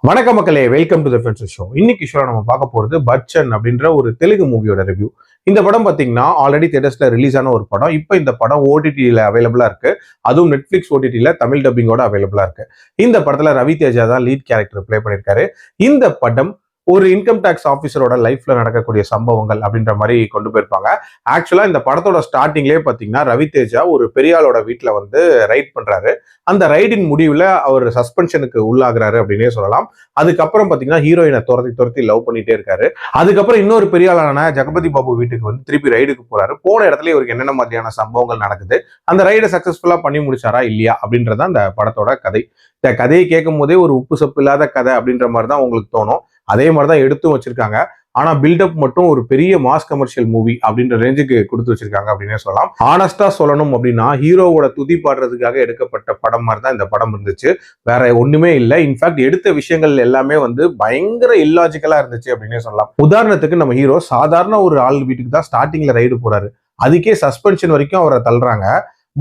வணக்க மக்களே, welcome to the friends show. இன்னைக்கு ஷோ நம்ம பார்க்க போறது பச்சன் அப்படின்ற ஒரு தெலுங்கு மூவியோட ரிவ்யூ. இந்த படம் பாத்தீங்கன்னா ஆல்ரெடி தியேட்டர்ஸ்ல ரிலீஸ் ஆன ஒரு படம். இப்போ இந்த படம் ஓடிடியில அவைலபிளா இருக்கு. அதுவும் நெட்ஃபிளிக்ஸ் ஓடிடியில தமிழ் டப்பிங்கோட அவைலபிளா இருக்கு. இந்த படத்துல ரவி தேஜா தான் லீட் கேரக்டர் பிளே பண்ணிருக்காரு. இந்த படம் ஒரு இன்கம் டேக்ஸ் ஆஃபீஸரோட லைஃப்ல நடக்கக்கூடிய சம்பவங்கள் அப்படின்ற மாதிரி கொண்டு போயிருப்பாங்க. ஆக்சுவலா இந்த படத்தோட ஸ்டார்டிங்லேயே பாத்தீங்கன்னா ரவி தேஜா ஒரு பெரியாளோட வீட்டுல வந்து ரைட் பண்றாரு. அந்த ரைடின் முடிவுல அவர் சஸ்பென்ஷனுக்கு உள்ளாகிறாரு அப்படின்னே சொல்லலாம். அதுக்கப்புறம் பாத்தீங்கன்னா ஹீரோயினை துரத்தி லவ் பண்ணிட்டே இருக்காரு. அதுக்கப்புறம் இன்னொரு பெரியாளான ஜெகபதி பாபு வீட்டுக்கு வந்து திருப்பி ரைடுக்கு போறாரு. போன இடத்துல இவருக்கு என்னென்ன மாதிரியான சம்பவங்கள் நடக்குது, அந்த ரைடை சக்சஸ்ஃபுல்லா பண்ணி முடிச்சாரா இல்லையா அப்படின்றதான் அந்த படத்தோட கதை. இந்த கதையை கேட்கும் போதே ஒரு உப்பு சப்பு இல்லாத கதை அப்படின்ற மாதிரி தான் உங்களுக்கு தோணும். அதே மாதிரிதான் எடுத்தும் வச்சிருக்காங்க. ஆனா பில்டப் மட்டும் ஒரு பெரிய மாஸ் கமர்ஷியல் மூவி அப்படின்ற ரேஞ்சுக்கு கொடுத்து வச்சிருக்காங்க அப்படின்னே சொல்லலாம். ஆனஸ்டா சொல்லணும் அப்படின்னா ஹீரோவோட துதி பாடுறதுக்காக எடுக்கப்பட்ட படம் மாதிரி தான் இந்த படம் இருந்துச்சு. வேற ஒண்ணுமே இல்லை. இன்ஃபேக்ட் எடுத்த விஷயங்கள் எல்லாமே வந்து பயங்கர இல்லாஜிக்கலா இருந்துச்சு அப்படின்னே சொல்லலாம். உதாரணத்துக்கு நம்ம ஹீரோ சாதாரண ஒரு ஆள் வீட்டுக்கு தான் ஸ்டார்டிங்ல ரைடு போறாரு. அதுக்கே சஸ்பென்ஷன் வரைக்கும் அவரை தள்ளுறாங்க.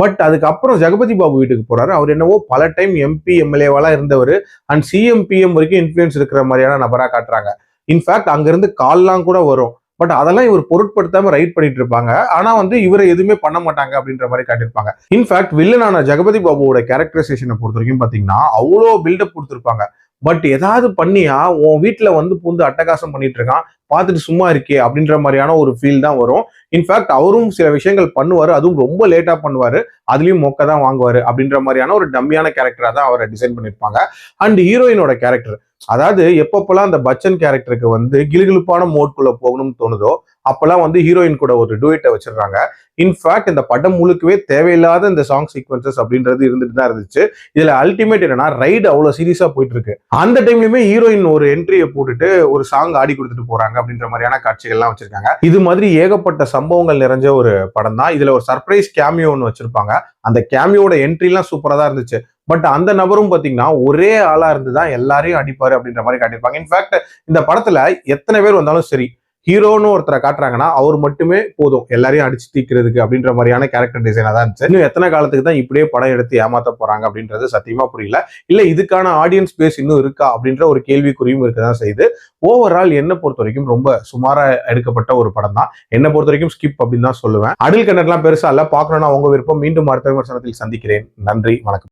பட் அதுக்கப்புறம் ஜெகபதி பாபு வீட்டுக்கு போறாரு. அவர் என்னவோ பல டைம் எம்பி எம்எல்ஏவாலாம் இருந்தவர் அண்ட் சிஎம் பிஎம் வரைக்கும் இன்ஃபுளுன்ஸ் இருக்கிற மாதிரியான நபரா காட்டுறாங்க. இன்ஃபேக்ட் அங்கிருந்து கால்லாம் கூட வரும். பட் அதெல்லாம் இவர் பொருட்படுத்தாம ரைட் பண்ணிட்டு இருப்பாங்க. ஆனா வந்து இவரை எதுவுமே பண்ண மாட்டாங்க அப்படின்ற மாதிரி காட்டியிருப்பாங்க. இன்ஃபேக்ட் வில்லனான ஜெகபதி பாபுவோட கேரக்டரைசேஷனை பொறுத்த வரைக்கும் பாத்தீங்கன்னா அவ்வளோ பில்டப் கொடுத்துருப்பாங்க. பட் ஏதாவது பண்ணியா உன் வீட்டுல வந்து பூந்து அட்டகாசம் பண்ணிட்டு இருக்கான், பார்த்துட்டு சும்மா இருக்கே அப்படின்ற மாதிரியான ஒரு ஃபீல் தான் வரும். இன்ஃபேக்ட் அவரும் சில விஷயங்கள் பண்ணுவாரு, அதுவும் ரொம்ப லேட்டா பண்ணுவாரு, அதுலயும் மொக்க தான் வாங்குவாரு அப்படின்ற மாதிரியான ஒரு டம்மியான கேரக்டரா தான் அவரை டிசைன் பண்ணிருப்பாங்க. அண்ட் ஹீரோயினோட கேரக்டர், அதாவது எப்பப்பெல்லாம் அந்த பச்சன் கேரக்டருக்கு வந்து கிலுகிலுப்பான மோட்குள்ள போகணும்னு தோணுதோ அப்பெல்லாம் வந்து ஹீரோயின் கூட ஒரு டூயட்டை வச்சிருக்காங்க. இன்ஃபேக்ட் இந்த படம் முழுக்கவே தேவையில்லாத இந்த சாங் சீக்வன்சஸ் அப்படின்றது இருந்துட்டு தான் இருந்துச்சு. இதுல அல்டிமேட் என்னன்னா ரைடு அவ்வளவு சீரியஸா போயிட்டு இருக்கு. அந்த டைம்லயுமே ஹீரோயின் ஒரு என்ட்ரியை போட்டுட்டு ஒரு சாங் ஆடி கொடுத்துட்டு போறாங்க அப்படின்ற மாதிரியான காட்சிகள்லாம் வச்சிருக்காங்க. இது மாதிரி ஏகப்பட்ட சம்பவங்கள் நிறைஞ்ச ஒரு படம் தான். இதுல ஒரு சர்ப்ரைஸ் கேமியோ ஒன்று வச்சிருப்பாங்க. அந்த கேமியோட என்ட்ரி எல்லாம் சூப்பரா தான் இருந்துச்சு. பட் அந்த நபரும் பாத்தீங்கன்னா ஒரே ஆளா இருந்துதான் எல்லாரையும் அடிப்பாரு அப்படின்ற மாதிரி காட்டியிருப்பாங்க. இன்ஃபேக்ட் இந்த படத்துல எத்தனை பேர் வந்தாலும் சரி, ஹீரோன்னு ஒருத்தரை காட்டுறாங்கன்னா அவர் மட்டுமே போதும் எல்லாரையும் அடிச்சு தீக்கிறதுக்கு அப்படின்ற மாதிரியான கேரக்டர் டிசைனா தான் இருந்துச்சு. இன்னும் எத்தனை காலத்துக்கு தான் இப்படியே படம் எடுத்து ஏமாத்த போறாங்க அப்படின்றது சத்தியமா புரியல. இல்ல இதுக்கான ஆடியன்ஸ் பேஸ் இன்னும் இருக்கா அப்படின்ற ஒரு கேள்விக்குறியும் இருக்கதான் செய்யுது. ஓவரால் என்ன பொறுத்த வரைக்கும் ரொம்ப சுமாரா எடுக்கப்பட்ட ஒரு படம் தான். என்ன பொறுத்த வரைக்கும் ஸ்கிப் அப்படின்னு தான் சொல்லுவேன். அடில் கண்டென்ட்லாம் பெருசா இல்ல, பாக்கணும்னா உங்க விருப்பம். மீண்டும் அடுத்த விமர்சனத்தில் சந்திக்கிறேன். நன்றி, வணக்கம்.